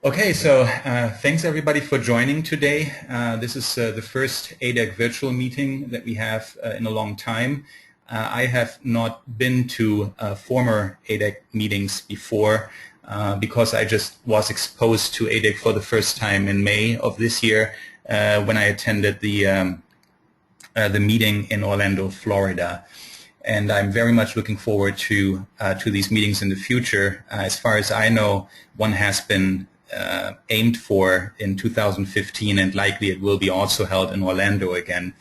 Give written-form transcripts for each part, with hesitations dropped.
Okay, so thanks everybody for joining today. This is the first ADEC virtual meeting that we have in a long time. I have not been to former ADEC meetings before because I just was exposed to ADEC for the first time in May of this year when I attended the meeting in Orlando, Florida. And I'm very much looking forward to these meetings in the future. As far as I know, one has been aimed for in 2015, and likely it will be also held in Orlando again,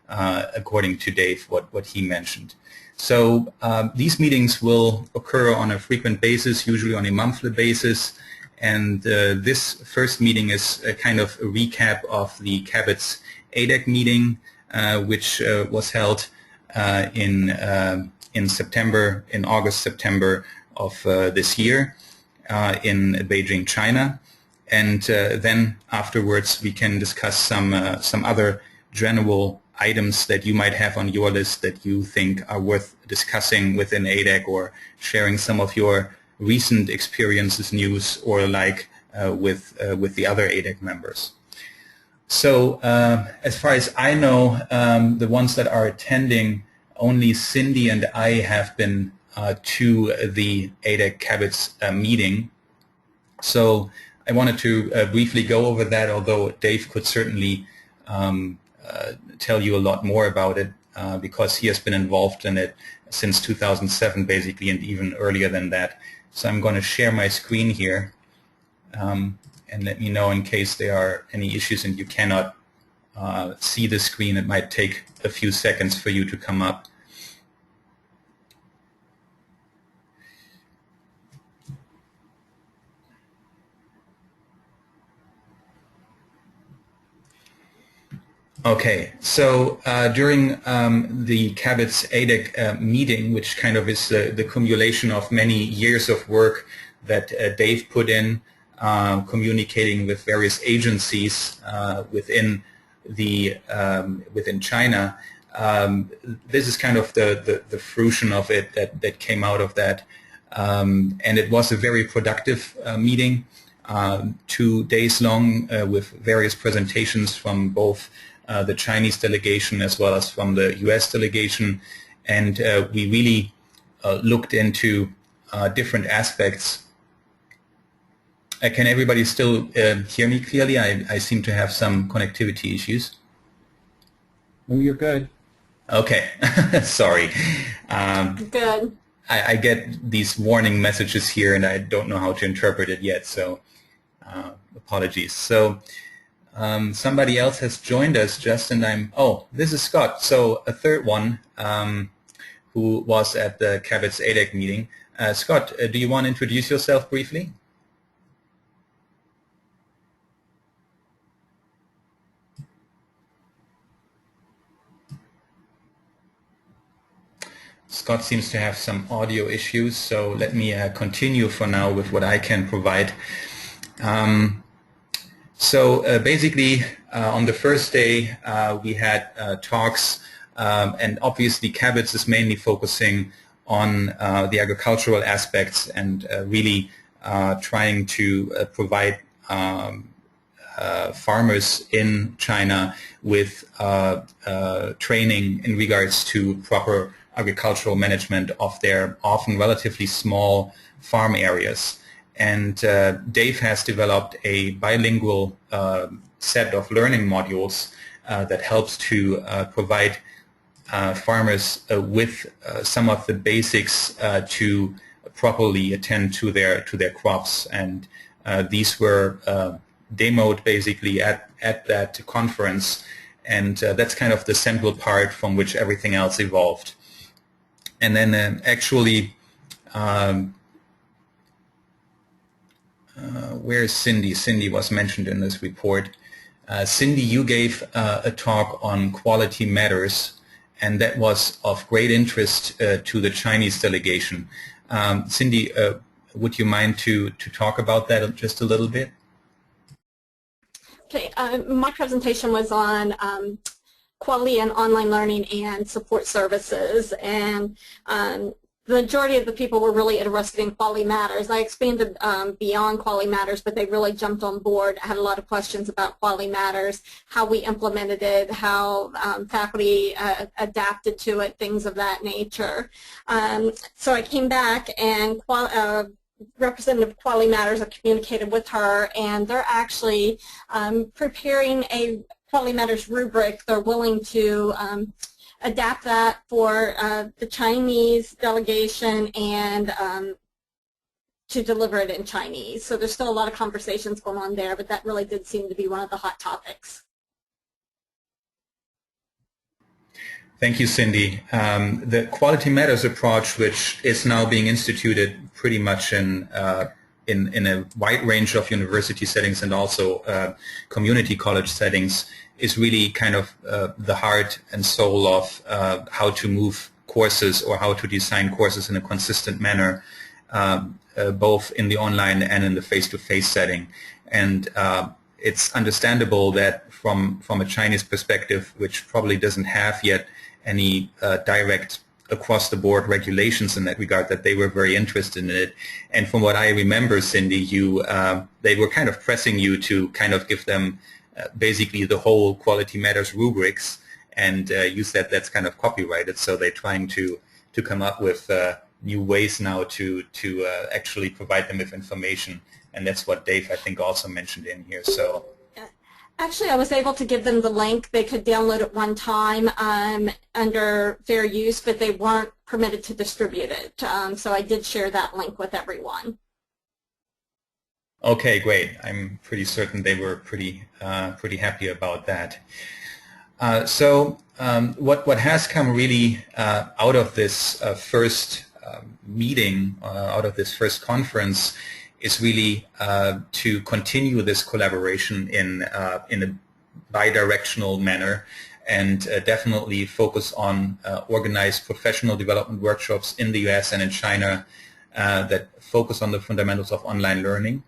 according to Dave, what he mentioned. So these meetings will occur on a frequent basis, usually on a monthly basis, and this first meeting is a kind of a recap of the CABTS ADEC meeting, which was held in September, in August, September of this year in Beijing, China. And then afterwards we can discuss some other general items that you might have on your list that you think are worth discussing within ADEC, or sharing some of your recent experiences, news, or like with the other ADEC members. So as far as I know, the ones that are attending, only Cindy and I have been to the ADEC CABTS meeting. So I wanted to briefly go over that, although Dave could certainly tell you a lot more about it because he has been involved in it since 2007 basically, and even earlier than that. So I'm going to share my screen here and let me know in case there are any issues and you cannot see the screen. It might take a few seconds for you to come up. Okay, so during the CABTS ADEC meeting, which kind of is the cumulation of many years of work that Dave put in, communicating with various agencies within China, this is kind of the fruition of it that came out of that, and it was a very productive meeting, 2 days long, with various presentations from both the Chinese delegation as well as from the US delegation, and we really looked into different aspects. Can everybody still hear me clearly? I seem to have some connectivity issues. Oh, you're good. Okay, sorry. Good. I get these warning messages here and I don't know how to interpret it yet, so apologies. So somebody else has joined us, Justin. Oh, this is Scott. So a third one who was at the CABTS ADEC meeting. Scott, do you want to introduce yourself briefly? Scott seems to have some audio issues, so let me continue for now with what I can provide. So basically, on the first day, we had talks, and obviously CABTS is mainly focusing on the agricultural aspects and really trying to provide farmers in China with training in regards to proper agricultural management of their often relatively small farm areas. And Dave has developed a bilingual set of learning modules that helps to provide farmers with some of the basics to properly attend to their crops. And these were demoed basically at that conference, and that's kind of the central part from which everything else evolved. And then actually, where is Cindy? Cindy was mentioned in this report. Cindy, you gave a talk on quality matters, and that was of great interest to the Chinese delegation. Cindy, would you mind to talk about that just a little bit? Okay, my presentation was on quality and online learning and support services, and the majority of the people were really interested in Quality Matters. I expanded beyond Quality Matters, but they really jumped on board. I had a lot of questions about Quality Matters, how we implemented it, how faculty adapted to it, things of that nature. So I came back and Representative Quality Matters, I communicated with her, and they're actually preparing a Quality Matters rubric. They're willing to adapt that for the Chinese delegation and to deliver it in Chinese. So there's still a lot of conversations going on there, but that really did seem to be one of the hot topics. Thank you, Cindy. The Quality Matters approach, which is now being instituted pretty much in a wide range of university settings and also community college settings, is really kind of the heart and soul of how to move courses or how to design courses in a consistent manner, both in the online and in the face-to-face setting. And it's understandable that from a Chinese perspective, which probably doesn't have yet any direct across-the-board regulations in that regard, that they were very interested in it. And from what I remember, Cindy, they were kind of pressing you to kind of give them basically the whole Quality Matters rubrics, and you said that's kind of copyrighted, so they're trying to come up with new ways now to actually provide them with information, and that's what Dave, I think, also mentioned in here. So actually, I was able to give them the link. They could download it one time under fair use, but they weren't permitted to distribute it. So I did share that link with everyone. Okay, great. I'm pretty certain they were pretty happy about that. So what has come really out of this first meeting, out of this first conference, is really to continue this collaboration in a bidirectional manner, and definitely focus on organized professional development workshops in the US and in China that focus on the fundamentals of online learning,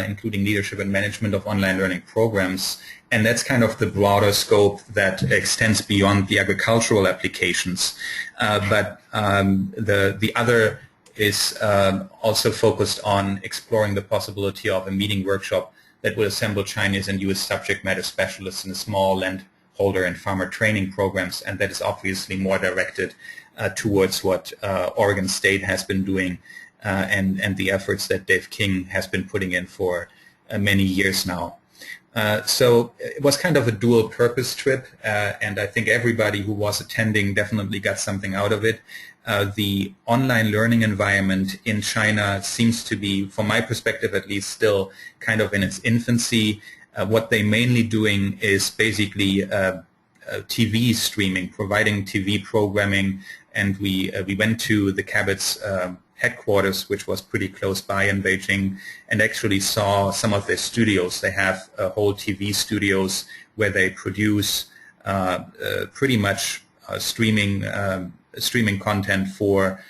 including leadership and management of online learning programs. And that's kind of the broader scope that extends beyond the agricultural applications. But the other is also focused on exploring the possibility of a meeting workshop that will assemble Chinese and U.S. subject matter specialists in small landholder and farmer training programs, and that is obviously more directed towards what Oregon State has been doing and the efforts that Dave King has been putting in for many years now. So it was kind of a dual purpose trip, and I think everybody who was attending definitely got something out of it. The online learning environment in China seems to be, from my perspective at least, still kind of in its infancy. What they're mainly doing is basically TV streaming, providing TV programming, and we went to the CABTS headquarters, which was pretty close by in Beijing, and actually saw some of their studios. They have whole TV studios where they produce pretty much streaming content for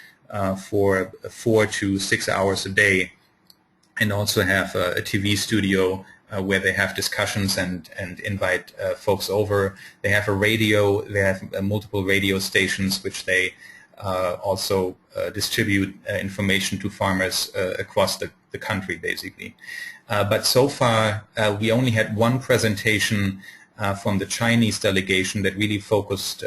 4 to 6 hours a day, and also have a TV studio where they have discussions and invite folks over. They have a radio. They have multiple radio stations which they also distribute information to farmers across the country, basically. But so far, we only had one presentation from the Chinese delegation that really focused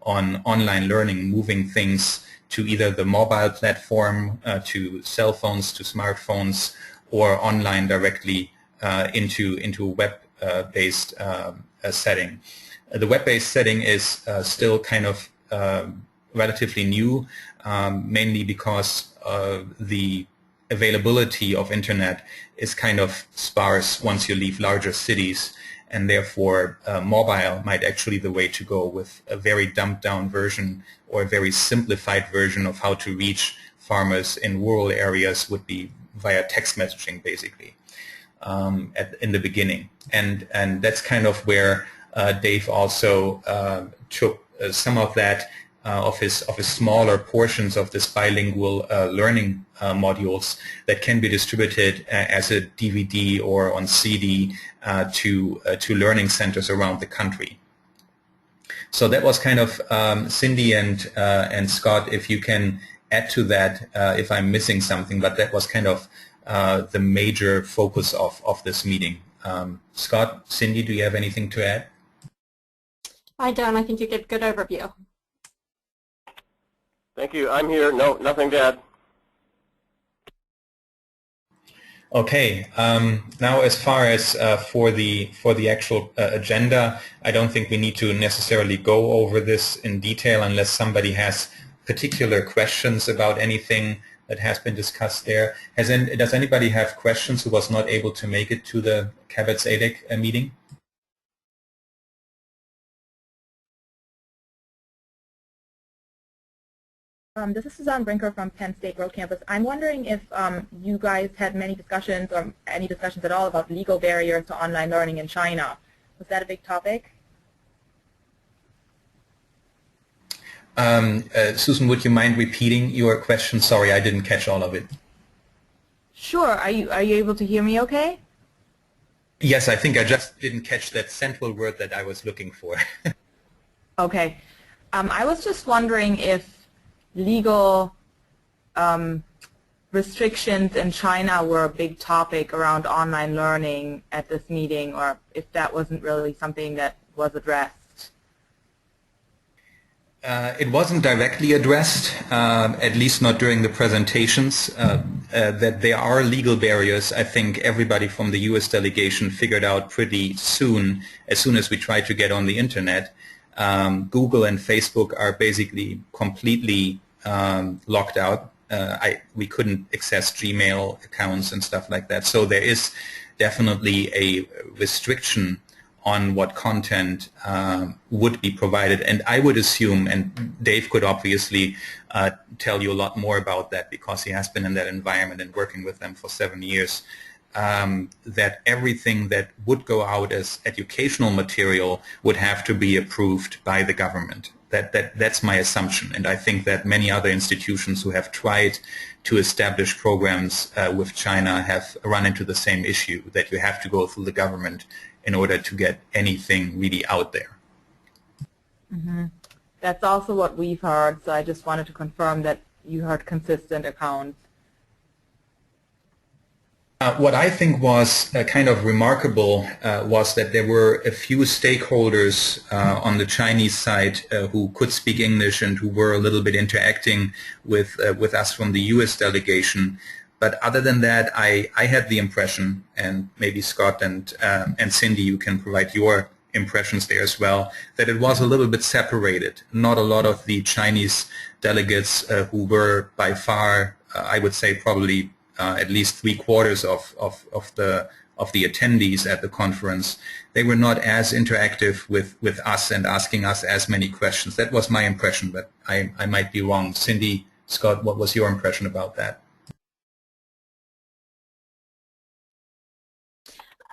on online learning, moving things to either the mobile platform, to cell phones, to smartphones, or online directly into a web-based setting. The web-based setting is still kind of relatively new, mainly because the availability of internet is kind of sparse once you leave larger cities, and therefore mobile might actually be the way to go, with a very dumbed down version or a very simplified version of how to reach farmers in rural areas would be via text messaging, basically, in the beginning. And that's kind of where Dave also took some of that of his smaller portions of this bilingual learning modules that can be distributed as a DVD or on CD to learning centers around the country. So that was kind of Cindy and Scott, if you can add to that if I'm missing something, but that was kind of the major focus of this meeting. Scott, Cindy, do you have anything to add? I don't. I think you gave a good overview. Thank you. I'm here. No, nothing to add. Okay. Now, as far as for the actual agenda, I don't think we need to necessarily go over this in detail unless somebody has particular questions about anything that has been discussed there. Does anybody have questions who was not able to make it to the CABTS ADEC meeting? This is Suzanne Brinker from Penn State World Campus. I'm wondering if you guys had many discussions or any discussions at all about legal barriers to online learning in China. Was that a big topic? Susan, would you mind repeating your question? Sorry, I didn't catch all of it. Sure. Are you able to hear me okay? Yes, I think I just didn't catch that central word that I was looking for. Okay. I was just wondering if legal restrictions in China were a big topic around online learning at this meeting, or if that wasn't really something that was addressed. It wasn't directly addressed, at least not during the presentations. That there are legal barriers, I think everybody from the US delegation figured out pretty soon, as soon as we tried to get on the internet. Google and Facebook are basically completely locked out. We couldn't access Gmail accounts and stuff like that. So there is definitely a restriction on what content would be provided. And I would assume, and Dave could obviously tell you a lot more about that because he has been in that environment and working with them for 7 years, that everything that would go out as educational material would have to be approved by the government. That's my assumption, and I think that many other institutions who have tried to establish programs with China have run into the same issue, that you have to go through the government in order to get anything really out there. Mm-hmm. That's also what we've heard, so I just wanted to confirm that you heard consistent accounts. What I think was kind of remarkable was that there were a few stakeholders on the Chinese side who could speak English and who were a little bit interacting with us from the US delegation. But other than that, I had the impression, and maybe Scott and Cindy, you can provide your impressions there as well, that it was a little bit separated. Not a lot of the Chinese delegates who were by far, I would say probably at least 3/4 of the attendees at the conference, they were not as interactive with us and asking us as many questions. That was my impression, but I might be wrong. Cindy, Scott, what was your impression about that?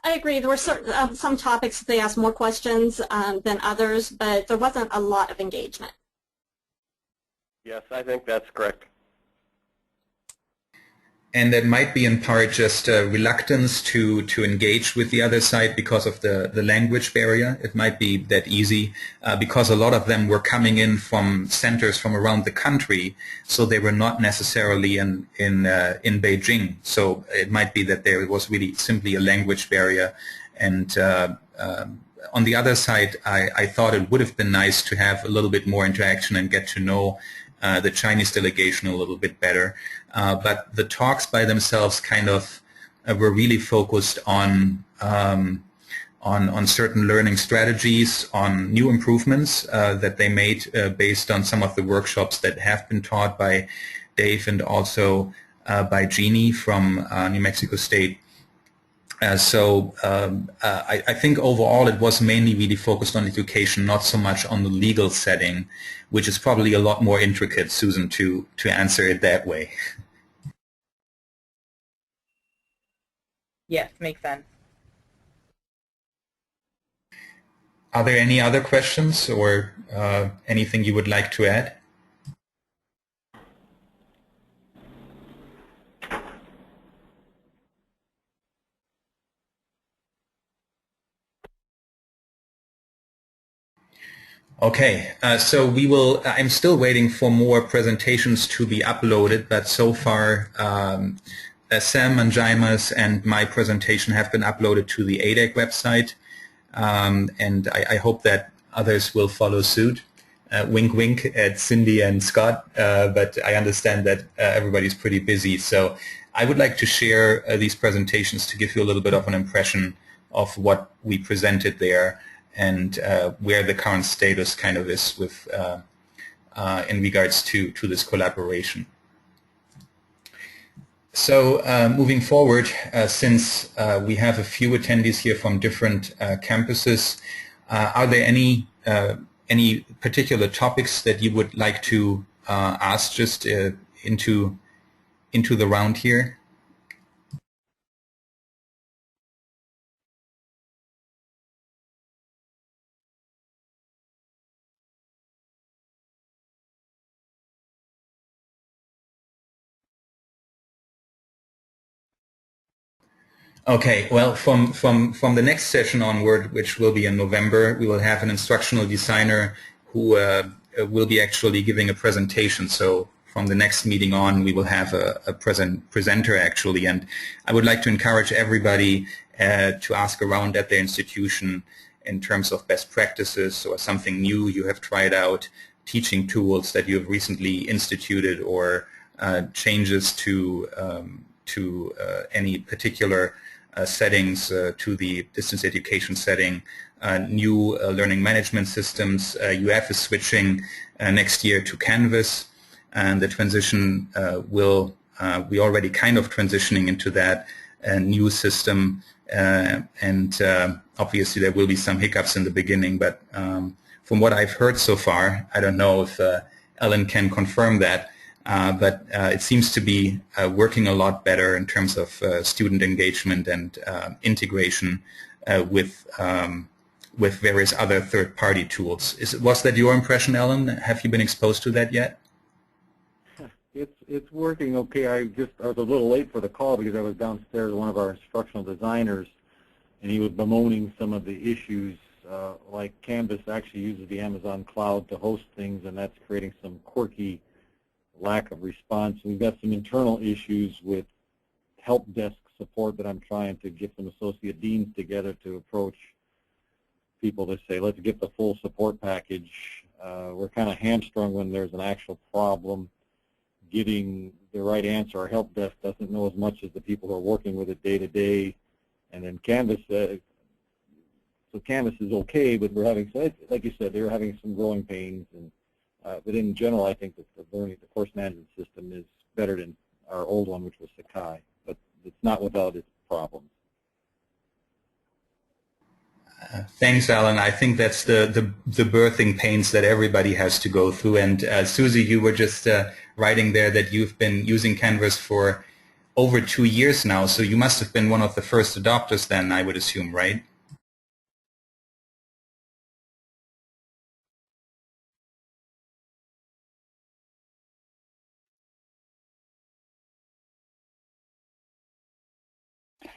I agree. There were some topics that they asked more questions than others, but there wasn't a lot of engagement. Yes, I think that's correct. And that might be in part just reluctance to engage with the other side because of the language barrier. It might be that easy because a lot of them were coming in from centers from around the country, so they were not necessarily in Beijing. So it might be that there was really simply a language barrier. And on the other side, I thought it would have been nice to have a little bit more interaction and get to know the Chinese delegation a little bit better. But the talks by themselves kind of were really focused on certain learning strategies, on new improvements that they made based on some of the workshops that have been taught by Dave and also by Jeannie from New Mexico State. I think overall it was mainly really focused on education, not so much on the legal setting, which is probably a lot more intricate, Susan, to answer it that way. Yes, makes sense. Are there any other questions or anything you would like to add? Okay, so we will. I'm still waiting for more presentations to be uploaded, but so far Sam Manjaima's and my presentation have been uploaded to the ADEC website, and I hope that others will follow suit. Wink, wink at Cindy and Scott, but I understand that everybody's pretty busy. So I would like to share these presentations to give you a little bit of an impression of what we presented there and where the current status kind of is with in regards to this collaboration. So moving forward, since we have a few attendees here from different campuses, are there any particular topics that you would like to ask just into the round here? Okay, well, from the next session onward, which will be in November, we will have an instructional designer who will be actually giving a presentation. So from the next meeting on, we will have a presenter actually. And I would like to encourage everybody to ask around at their institution in terms of best practices or something new you have tried out, teaching tools that you have recently instituted, or changes to any particular settings to the distance education setting, new learning management systems. UF is switching next year to Canvas, and the transition we're already kind of transitioning into that new system, and obviously there will be some hiccups in the beginning, but from what I've heard so far, I don't know if Ellen can confirm that, but it seems to be working a lot better in terms of student engagement and integration with various other third-party tools. Was that your impression, Ellen? Have you been exposed to that yet? It's working okay. I was a little late for the call because I was downstairs with one of our instructional designers, and he was bemoaning some of the issues. Like Canvas actually uses the Amazon cloud to host things, and that's creating some quirky lack of response. We've got some internal issues with help desk support that I'm trying to get some associate deans together to approach people to say, let's get the full support package. We're kind of hamstrung when there's an actual problem getting the right answer. Our help desk doesn't know as much as the people who are working with it day to day. And then Canvas, so Canvas is okay, but we're having, like you said, they're having some growing pains. And but in general, I think that the course management system is better than our old one, which was Sakai. But it's not without its problems. Thanks, Alan. I think that's the birthing pains that everybody has to go through. And Susie, you were just writing there that you've been using Canvas for over 2 years now, so you must have been one of the first adopters then, I would assume, right?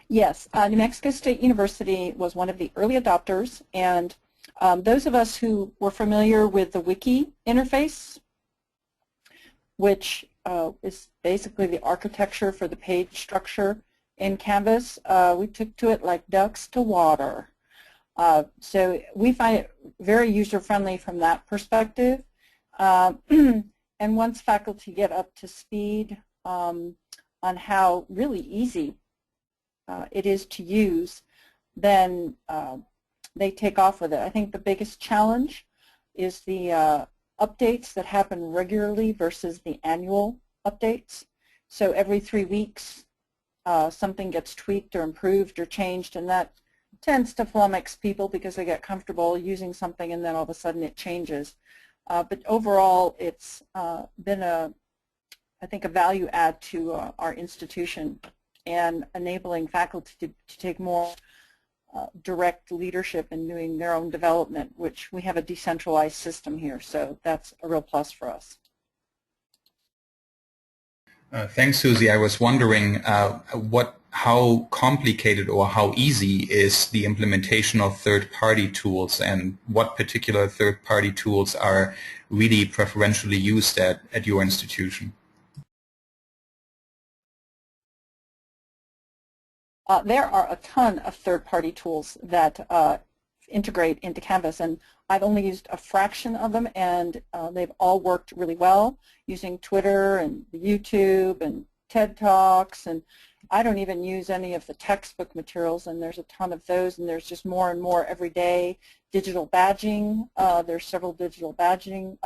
Yes, New Mexico State University was one of the early adopters, and those of us who were familiar with the wiki interface, which is basically the architecture for the page structure in Canvas, we took to it like ducks to water. So we find it very user-friendly from that perspective. And once faculty get up to speed on how really easy it is to use, then they take off with it. I think the biggest challenge is the updates that happen regularly versus the annual updates. So every 3 weeks something gets tweaked or improved or changed, and that tends to flummox people because they get comfortable using something and then all of a sudden it changes. But overall it's been I think a value add to our institution, and enabling faculty to take more direct leadership in doing their own development, which we have a decentralized system here, so that's a real plus for us. Thanks, Susie. I was wondering what how complicated or how easy is the implementation of third-party tools, and what particular third-party tools are really preferentially used at your institution? There are a ton of third-party tools that integrate into Canvas, and I've only used a fraction of them, and they've all worked really well using Twitter and YouTube and TED Talks, and I don't even use any of the textbook materials, and there's a ton of those, and there's just more and more every day. Digital badging, there's several digital badging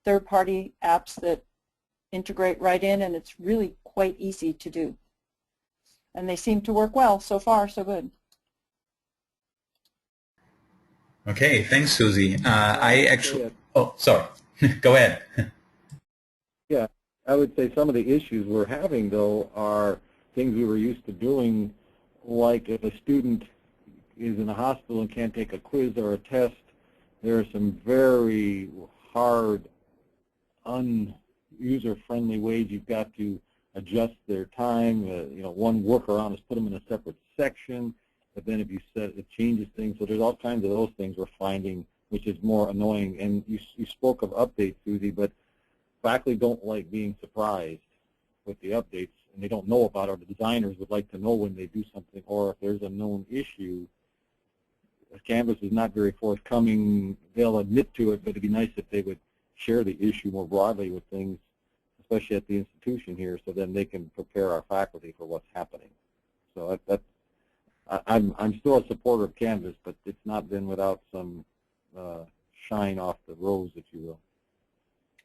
third-party apps that integrate right in, and it's really quite easy to do. And they seem to work well. So far, so good. Okay, thanks, Susie. I actually, oh, sorry, go ahead. Yeah, I would say some of the issues we're having, though, are things we were used to doing, like if a student is in a hospital and can't take a quiz or a test, there are some very hard, un-user-friendly ways you've got to adjust their time. You know, one workaround is put them in a separate section, but then if you set it changes things. So there's all kinds of those things we're finding, which is more annoying. And you spoke of updates, Susie, but faculty don't like being surprised with the updates, and they don't know about it, or the designers would like to know when they do something, or if there's a known issue. Canvas is not very forthcoming. They'll admit to it, but it'd be nice if they would share the issue more broadly with things, especially at the institution here, so then they can prepare our faculty for what's happening. So I'm still a supporter of Canvas, but it's not been without some shine off the rose, if you will.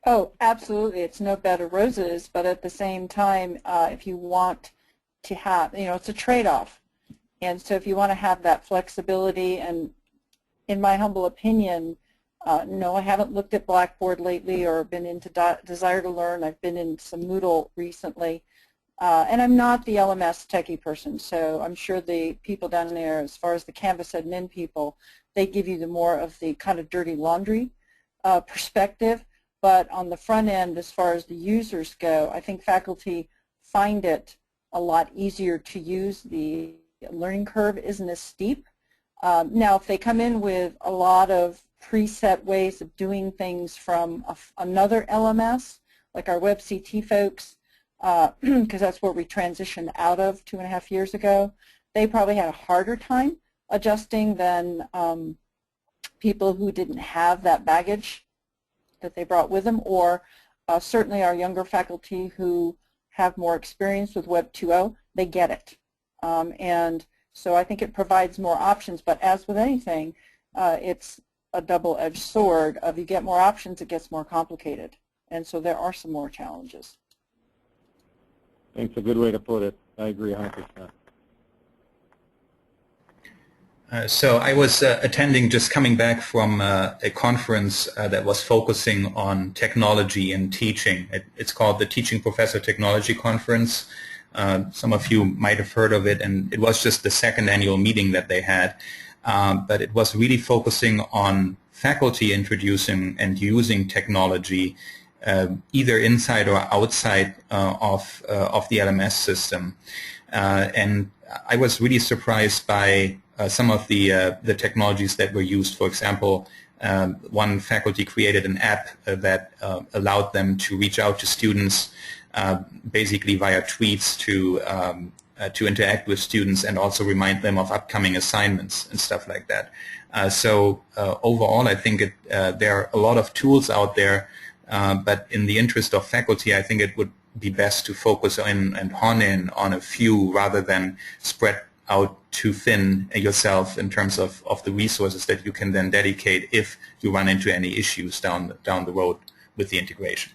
Oh, absolutely. It's no bed of roses, but at the same time, if you want to have, you know, it's a trade-off. And so if you want to have that flexibility, and in my humble opinion, no, I haven't looked at Blackboard lately or been into Desire to Learn. I've been in some Moodle recently. And I'm not the LMS techie person, so I'm sure the people down there, as far as the Canvas admin people, they give you the more of the kind of dirty laundry perspective. But on the front end, as far as the users go, I think faculty find it a lot easier to use. The learning curve isn't as steep. Now, if they come in with a lot of preset ways of doing things from another LMS, like our WebCT folks, because that's where we transitioned out of 2.5 years ago, they probably had a harder time adjusting than people who didn't have that baggage that they brought with them, or certainly our younger faculty who have more experience with Web 2.0, they get it. And so I think it provides more options, but as with anything, it's a double-edged sword. Of you get more options, it gets more complicated. And so there are some more challenges. I think it's a good way to put it. I agree 100%. So I was attending, just coming back from a conference that was focusing on technology and teaching. It's called the Teaching Professor Technology Conference. Some of you might have heard of it, and it was just the second annual meeting that they had. But it was really focusing on faculty introducing and using technology either inside or outside of the LMS system. And I was really surprised by some of the technologies that were used. For example, one faculty created an app that allowed them to reach out to students basically via tweets to interact with students and also remind them of upcoming assignments and stuff like that. So overall, I think there are a lot of tools out there, but in the interest of faculty, I think it would be best to focus on and hone in on a few rather than spread out too thin yourself in terms of the resources that you can then dedicate if you run into any issues down the road with the integration.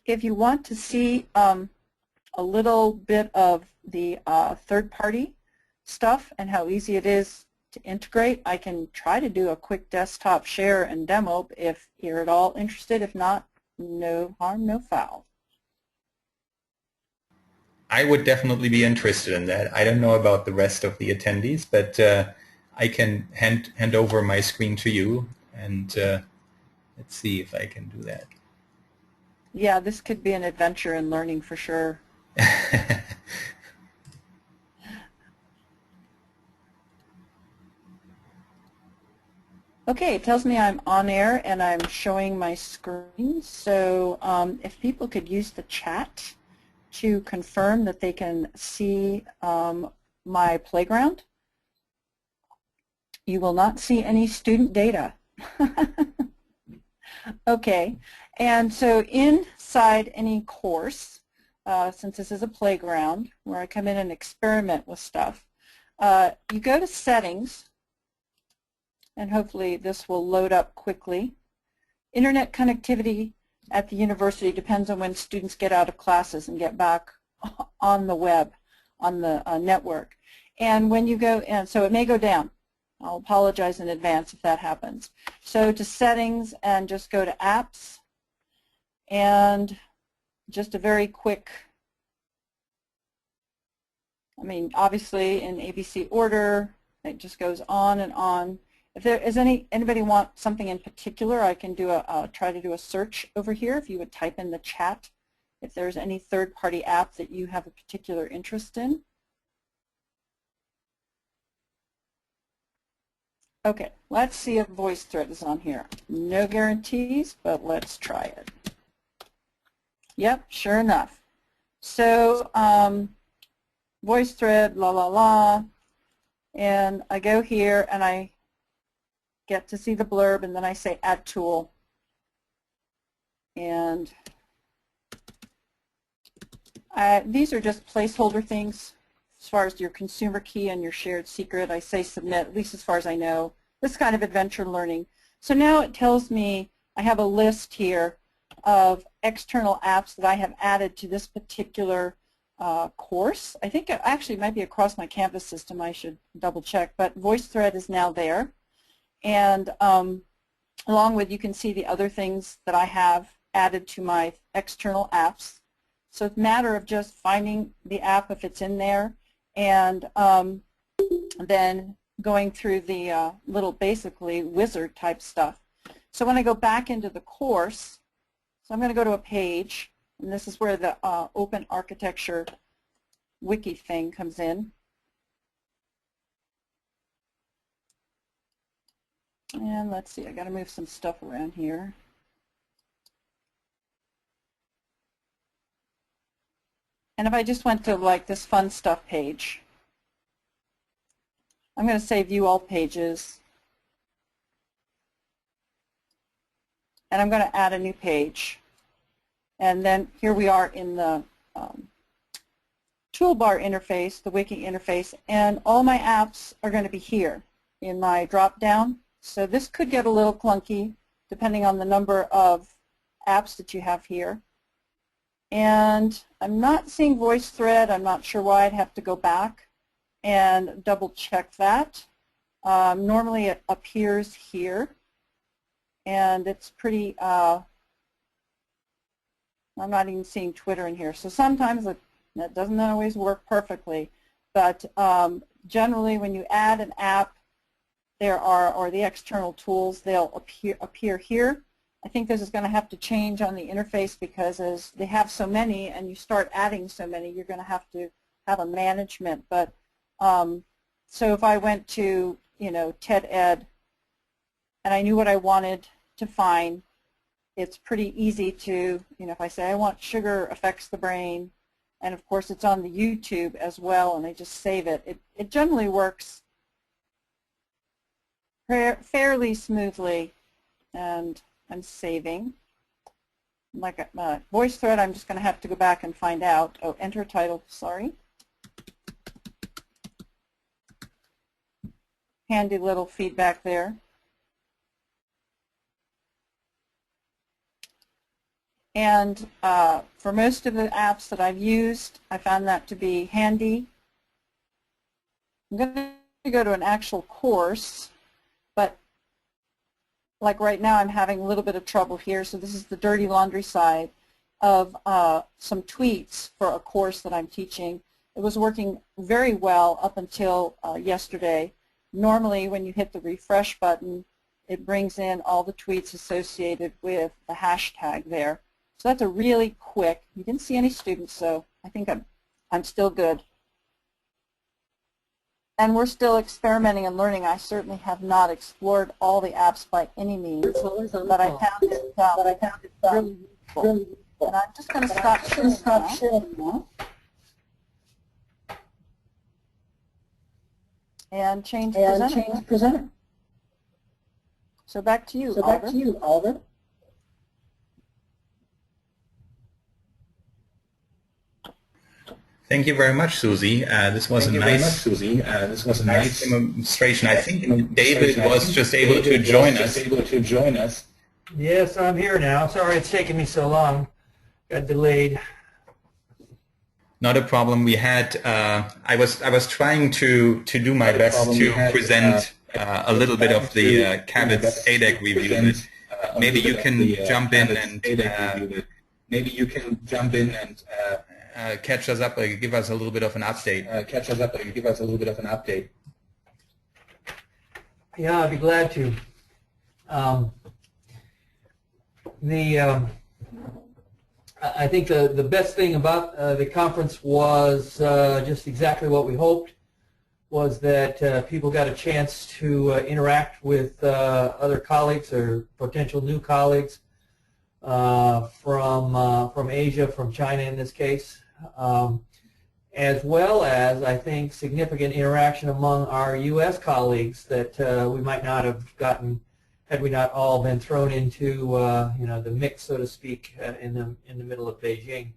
If you want to see a little bit of the third-party stuff and how easy it is to integrate, I can try to do a quick desktop share and demo if you're at all interested. If not, no harm, no foul. I would definitely be interested in that. I don't know about the rest of the attendees, but I can hand over my screen to you, and let's see if I can do that. Yeah, this could be an adventure in learning for sure. Okay, it tells me I'm on air and I'm showing my screen. So if people could use the chat to confirm that they can see my playground. You will not see any student data. Okay, and so inside any course, since this is a playground where I come in and experiment with stuff, you go to settings, and hopefully this will load up quickly. Internet connectivity at the university depends on when students get out of classes and get back on the web, on the network. And when you go in, so it may go down. I'll apologize in advance if that happens. So to settings and just go to apps, and just a very quick, I mean obviously in ABC order, it just goes on and on. If there is anybody want something in particular, I can do try to do a search over here. If you would type in the chat, if there's any third-party app that you have a particular interest in. Okay, let's see if VoiceThread is on here. No guarantees, but let's try it. Yep, sure enough. So VoiceThread, la la la, and I go here and I get to see the blurb, and then I say Add Tool. And these are just placeholder things. As far as your consumer key and your shared secret, I say submit, at least as far as I know. This kind of adventure learning. So now it tells me I have a list here of external apps that I have added to this particular course. I think it actually might be across my Canvas system. I should double check, but VoiceThread is now there. And along with, you can see the other things that I have added to my external apps. So it's a matter of just finding the app if it's in there, and then going through the little basically wizard type stuff. So when I go back into the course, so I'm going to go to a page, and this is where the open architecture wiki thing comes in. And let's see, I got to move some stuff around here. And if I just went to like this fun stuff page, I'm going to say view all pages. And I'm going to add a new page. And then here we are in the toolbar interface, the wiki interface, and all my apps are going to be here in my drop down. So this could get a little clunky depending on the number of apps that you have here. And I'm not seeing VoiceThread. I'm not sure why. I'd have to go back and double check that. Normally it appears here, and it's pretty, I'm not even seeing Twitter in here. So sometimes that doesn't always work perfectly, but generally when you add an app, there are, or the external tools, they'll appear here. I think this is going to have to change on the interface because as they have so many and you start adding so many, you're going to have a management. But so if I went to, you know, TED Ed and I knew what I wanted to find, it's pretty easy to, you know, if I say I want sugar affects the brain, and of course it's on the YouTube as well, and I just save it, it generally works fairly smoothly. And I'm saving. Like VoiceThread, I'm just going to have to go back and find out. Oh, enter title, sorry. Handy little feedback there. And for most of the apps that I've used, I found that to be handy. I'm going to go to an actual course, but like right now I'm having a little bit of trouble here. So this is the dirty laundry side of some tweets for a course that I'm teaching. It was working very well up until yesterday. Normally when you hit the refresh button, it brings in all the tweets associated with the hashtag there. So that's a really quick. You didn't see any students, so I think I'm still good. And we're still experimenting and learning. I certainly have not explored all the apps by any means, but I found it really useful. And I'm just going to stop sharing now. And change presenter. So back to you, Oliver. Thank you very much, Susie. This was a nice demonstration. I think David was just able to join us. Yes, I'm here now. Sorry it's taken me so long. Got delayed. Not a problem. We had. I was trying to do my best to present a little bit of the CABTS ADEC review. Maybe you can jump in and catch us up, give us a little bit of an update. Yeah, I'd be glad to. I think the best thing about the conference was just exactly what we hoped, was that people got a chance to interact with other colleagues or potential new colleagues from Asia, from China in this case, as well as, I think, significant interaction among our U.S. colleagues that we might not have gotten had we not all been thrown into the mix, so to speak, in the middle of Beijing.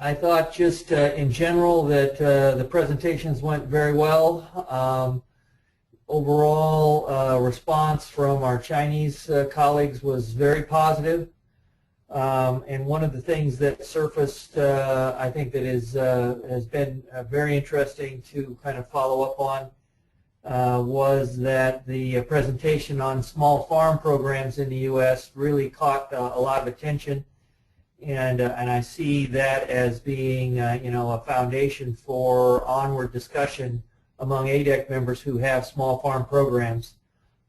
I thought just in general that the presentations went very well. Overall response from our Chinese colleagues was very positive. And one of the things that surfaced, I think that has been very interesting to kind of follow up on was that the presentation on small farm programs in the U.S. really caught a lot of attention, and I see that as being a foundation for onward discussion among ADEC members who have small farm programs,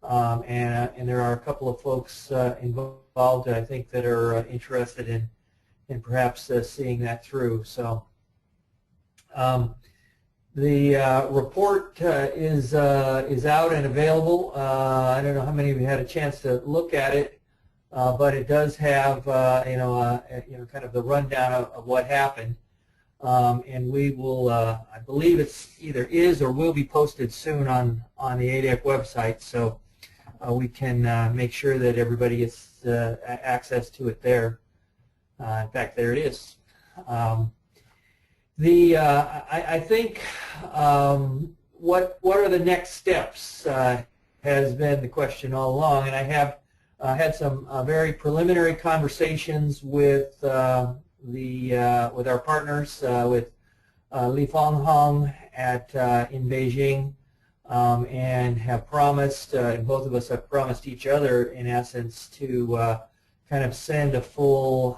and there are a couple of folks involved, I think, that are interested in perhaps seeing that through. So. The report is out and available. I don't know how many of you had a chance to look at it, but it does have kind of the rundown of what happened, and we will. I believe it's either is or will be posted soon on the ADEC website, so we can make sure that everybody gets access to it there. In fact, there it is. I think what are the next steps has been the question all along, and I have had some very preliminary conversations with with our partners, with Li Fanghong in Beijing, and have promised, and both of us have promised each other, in essence, to kind of send a full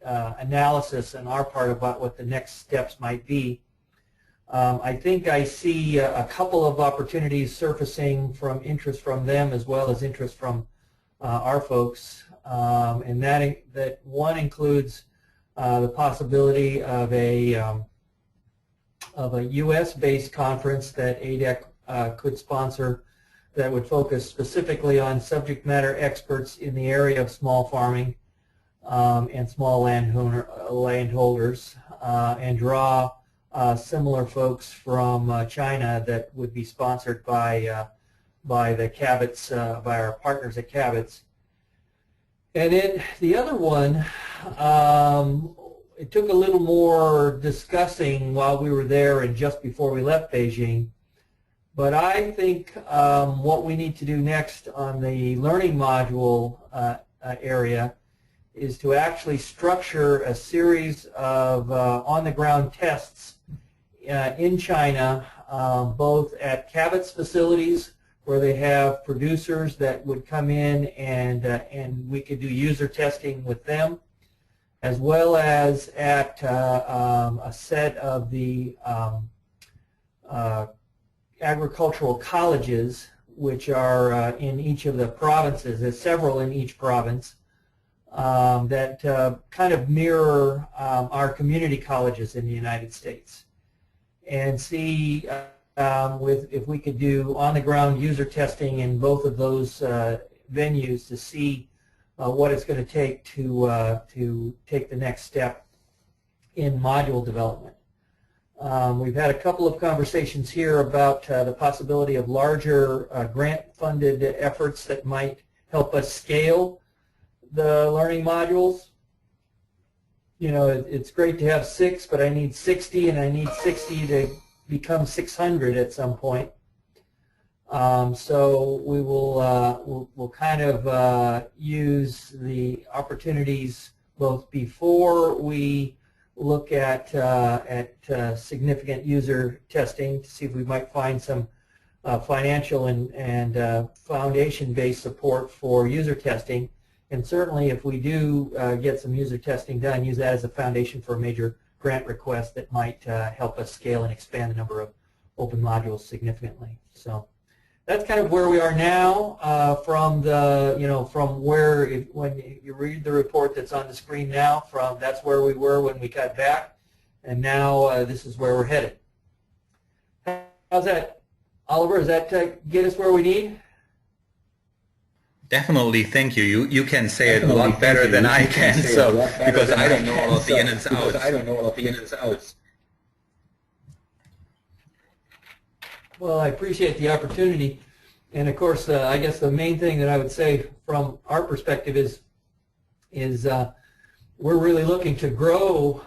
analysis on our part about what the next steps might be. I think I see a couple of opportunities surfacing from interest from them as well as interest from our folks, and that one includes the possibility of a U.S.-based conference that ADEC could sponsor that would focus specifically on subject matter experts in the area of small farming and small landholders, and draw similar folks from China that would be sponsored by the CABTS, by our partners at CABTS. And then the other one, it took a little more discussing while we were there and just before we left Beijing. But I think what we need to do next on the learning module area is to actually structure a series of on-the-ground tests in China, both at CABTS facilities where they have producers that would come in and we could do user testing with them, as well as at a set of the agricultural colleges which are in each of the provinces. There's several in each province that kind of mirror our community colleges in the United States, and see if we could do on-the-ground user testing in both of those venues to see what it's going to take to take the next step in module development. We've had a couple of conversations here about the possibility of larger grant-funded efforts that might help us scale the learning modules. You know, it's great to have 6, but I need 60, and I need 60 to become 600 at some point. So we will we'll kind of use the opportunities both before we look at significant user testing to see if we might find some financial and foundation-based support for user testing. And certainly if we do get some user testing done, use that as a foundation for a major grant request that might help us scale and expand the number of open modules significantly. So that's kind of where we are now from the, from where, when you read the report that's on the screen now, that's where we were when we got back, and now this is where we're headed. How's that, Oliver? Does that get us where we need? Definitely, thank you. You can say it a lot better than I can, so because I don't know all of the ins and outs. Well, I appreciate the opportunity, and of course, I guess the main thing that I would say from our perspective is we're really looking to grow